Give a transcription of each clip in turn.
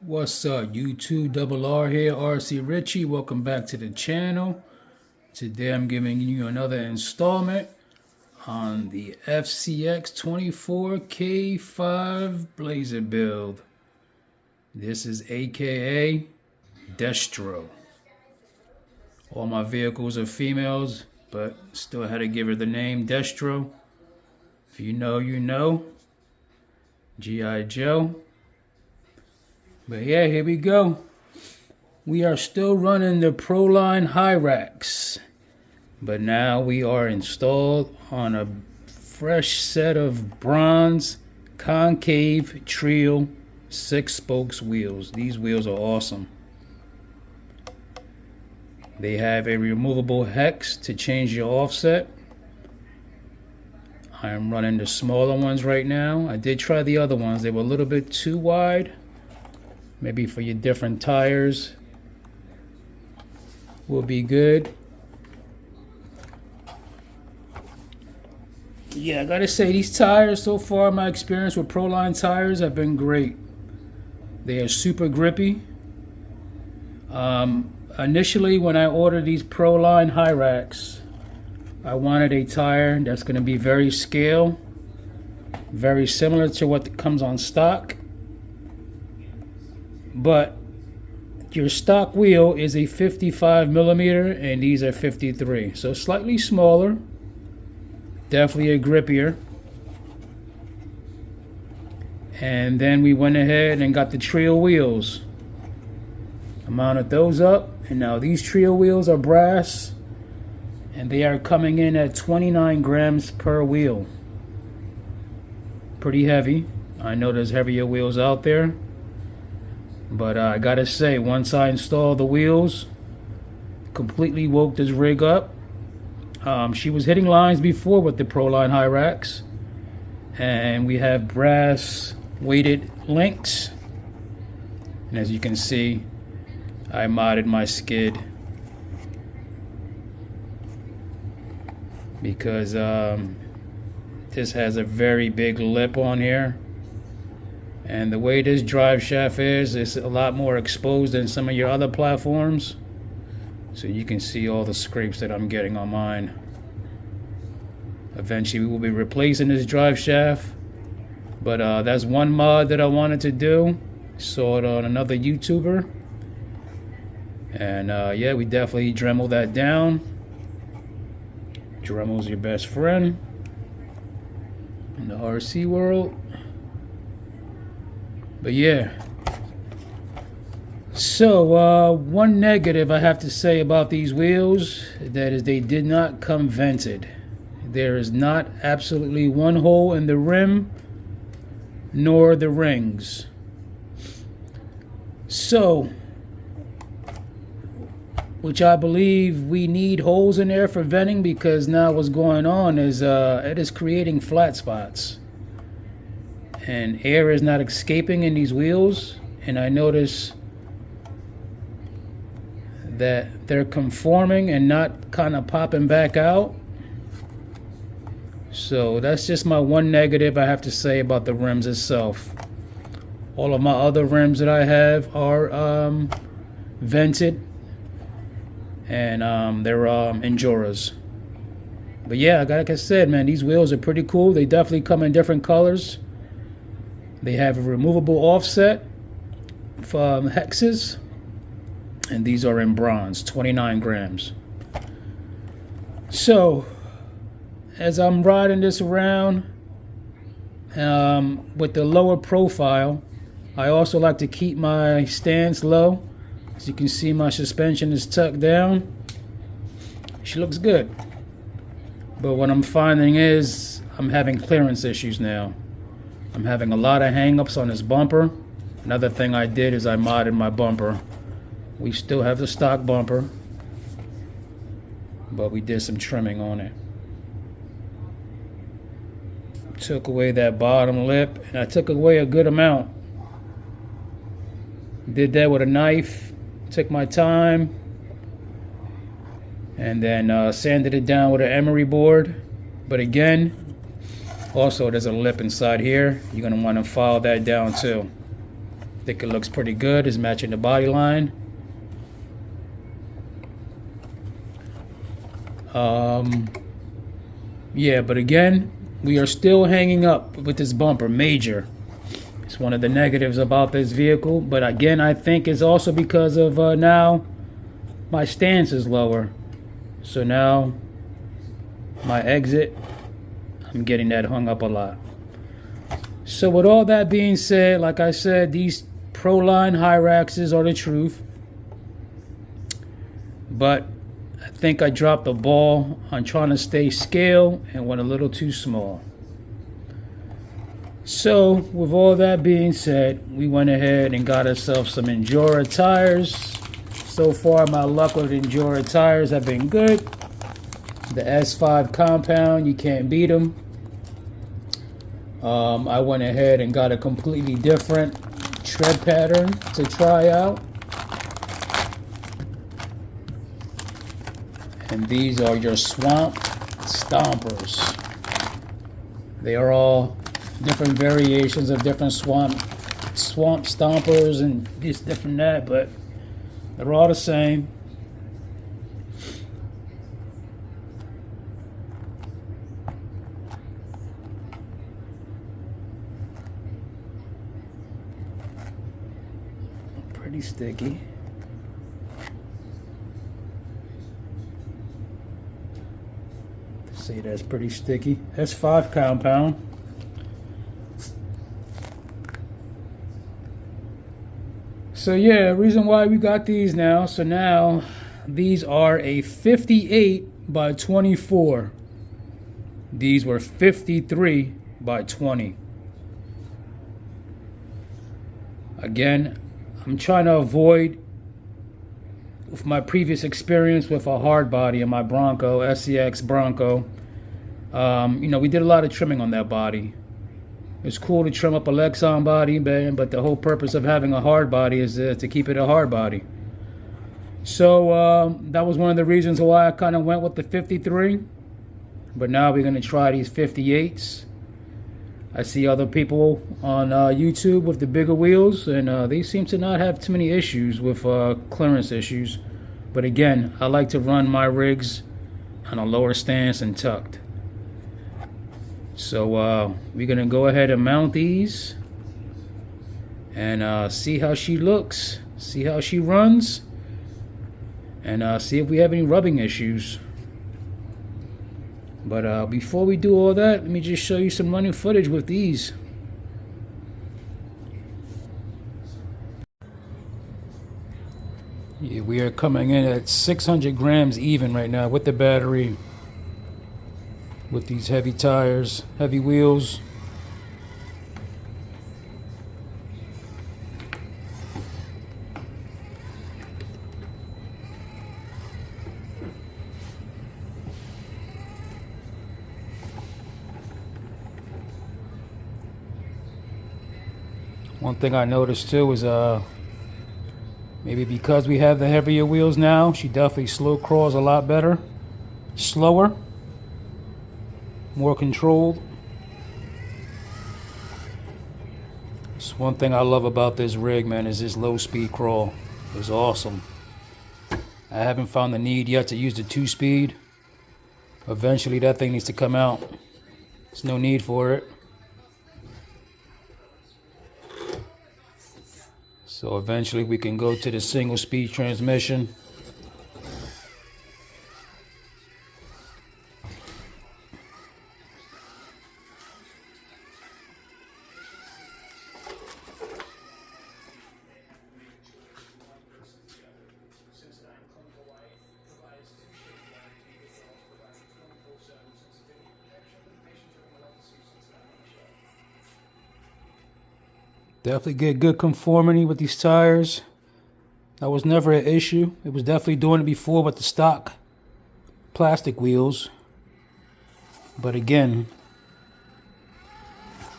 What's up, YouTube? Double R here, RC Richie. Welcome back to the channel. Today I'm giving you another installment on the FCX24 K5 Blazer build. This is AKA Destro. All my vehicles are females, but still had to give her the name Destro. If you know, you know. G.I. Joe. But yeah, here we go. We are still running the Proline Hyrax. But now we are installed on a fresh set of bronze Concave Treal 6-spokes wheels. These wheels are awesome. They have a removable hex to change your offset. I am running the smaller ones right now. I did try the other ones. They were a little bit too wide. Maybe for your different tires will be good. Yeah, I gotta say, these tires so far, my experience with Proline tires have been great. They are super grippy. Initially, when I ordered these Proline Hyrax, I wanted a tire that's gonna be very scale, very similar to what comes on stock. But your stock wheel is a 55 millimeter and these are 53, so slightly smaller, definitely a grippier. And then we went ahead and got the Treal wheels. I mounted those up, and now these Treal wheels are brass and they are coming in at 29 grams per wheel. Pretty heavy. I know there's heavier wheels out there. But I gotta say, once I installed the wheels, completely woke this rig up. She was hitting lines before with the Proline Hyrax, and we have brass weighted links. And as you can see, I modded my skid because this has a very big lip on here. And the way this drive shaft is, it's a lot more exposed than some of your other platforms. So you can see all the scrapes that I'm getting on mine. Eventually we will be replacing this drive shaft. But that's one mod that I wanted to do. Saw it on another YouTuber. And yeah, we definitely Dremel that down. Dremel's your best friend in the RC world. But yeah, so one negative I have to say about these wheels, that is they did not come vented. There is not absolutely one hole in the rim nor the rings. So, which I believe we need holes in there for venting, because now what's going on is it is creating flat spots. And air is not escaping in these wheels, and I notice that they're conforming and not kind of popping back out. So that's just my one negative I have to say about the rims itself. All of my other rims that I have are vented, and they're Enduras. But yeah, like I said, man, these wheels are pretty cool. They definitely come in different colors. They have a removable offset from hexes, and these are in bronze, 29 grams. So, as I'm riding this around with the lower profile, I also like to keep my stance low. As you can see, my suspension is tucked down. She looks good. But what I'm finding is I'm having clearance issues now. I'm having a lot of hang-ups on this bumper. Another thing I did is I modded my bumper. We still have the stock bumper, but we did some trimming on it. Took away that bottom lip, and I took away a good amount. Did that with a knife, took my time, and then sanded it down with an emery board. But again, also there's a lip inside here. You're going to want to file that down too. think it looks pretty good. It's matching the body line. Yeah, but again, we are still hanging up with this bumper, major. It's one of the negatives about this vehicle, but again, I think it's also because of now my stance is lower. So now my exit, I'm getting that hung up a lot. So with all that being said, like I said, these Proline Hyraxes are the truth. But I think I dropped the ball on trying to stay scale and went a little too small. So with all that being said, we went ahead and got ourselves some Endura tires. So far my luck with Endura tires have been good. The S5 compound, you can't beat them. I went ahead and got a completely different tread pattern to try out. And these are your swamp stompers. They are all different variations of different swamp stompers and this different that, but they're all the same. Pretty sticky. See, that's pretty sticky. S5 compound. So yeah, reason why we got these now. So now these are a 58 by 24. These were 53 by 20. Again, I'm trying to avoid, with my previous experience with a hard body in my Bronco, FCX Bronco, you know, we did a lot of trimming on that body. It's cool to trim up a Lexan body, but the whole purpose of having a hard body is to keep it a hard body. So that was one of the reasons why I kind of went with the 53. But now we're going to try these 58s. I see other people on YouTube with the bigger wheels, and they seem to not have too many issues with clearance issues. But again, I like to run my rigs on a lower stance and tucked. So we're going to go ahead and mount these and see how she looks, see how she runs, and see if we have any rubbing issues. But before we do all that, let me just show you some running footage with these. Yeah, we are coming in at 600 grams even right now with the battery, with these heavy tires, heavy wheels. One thing I noticed too is maybe because we have the heavier wheels now, she definitely slow crawls a lot better, slower, more controlled. It's one thing I love about this rig, man, is this low speed crawl. It's awesome. I haven't found the need yet to use the 2-speed. Eventually that thing needs to come out. There's no need for it. So eventually we can go to the single speed transmission. Definitely get good conformity with these tires. That was never an issue. It was definitely doing it before with the stock plastic wheels. But again,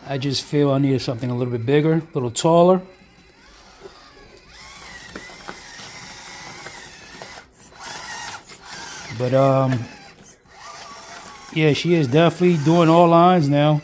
I just feel I needed something a little bit bigger, a little taller. But yeah, she is definitely doing all lines now.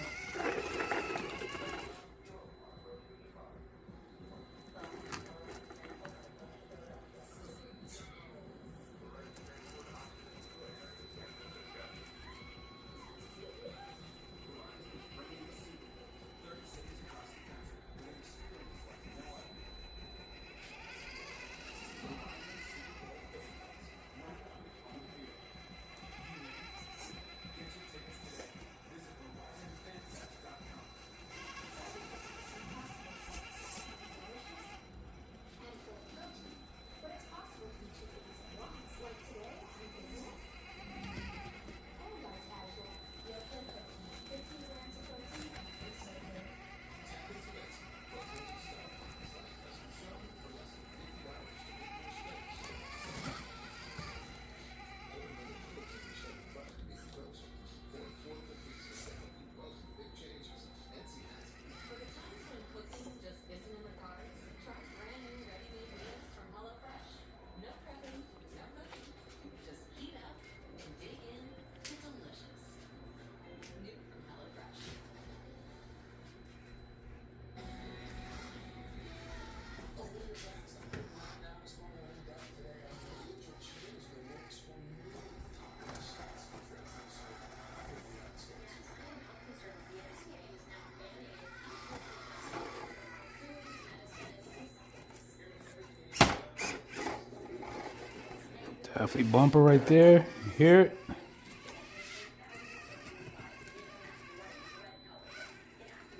Definitely bumper right there. You hear it?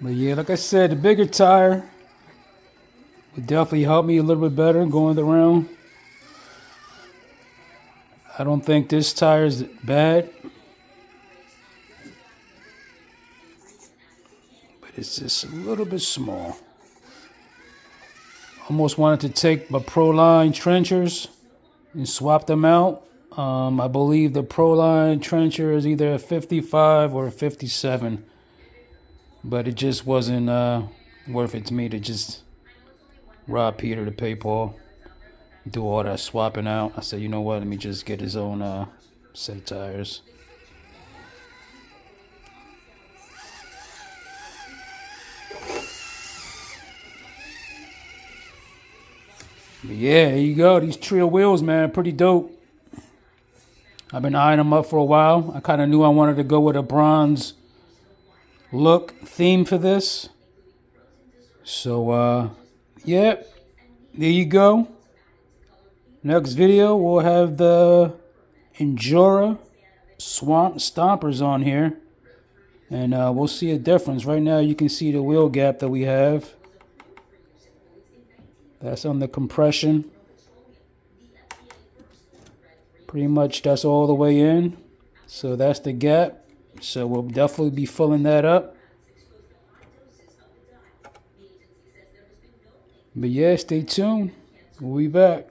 But yeah, like I said, the bigger tire would definitely help me a little bit better going around. I don't think this tire is bad, but it's just a little bit small. Almost wanted to take my Proline trenchers and swap them out. I believe the Proline trencher is either a 55 or a 57, but it just wasn't worth it to me to just rob Peter to pay Paul, do all that swapping out. I said, you know what, let me just get his own set of tires. But yeah, here you go. These Treal wheels, man, pretty dope. I've been eyeing them up for a while. I kind of knew I wanted to go with a bronze look theme for this. So, yeah, there you go. Next video, we'll have the Endura Swamp Stompers on here. And we'll see a difference. Right now, you can see the wheel gap that we have. That's on the compression. Pretty much that's all the way in. So that's the gap. So we'll definitely be filling that up. But yeah, stay tuned. We'll be back.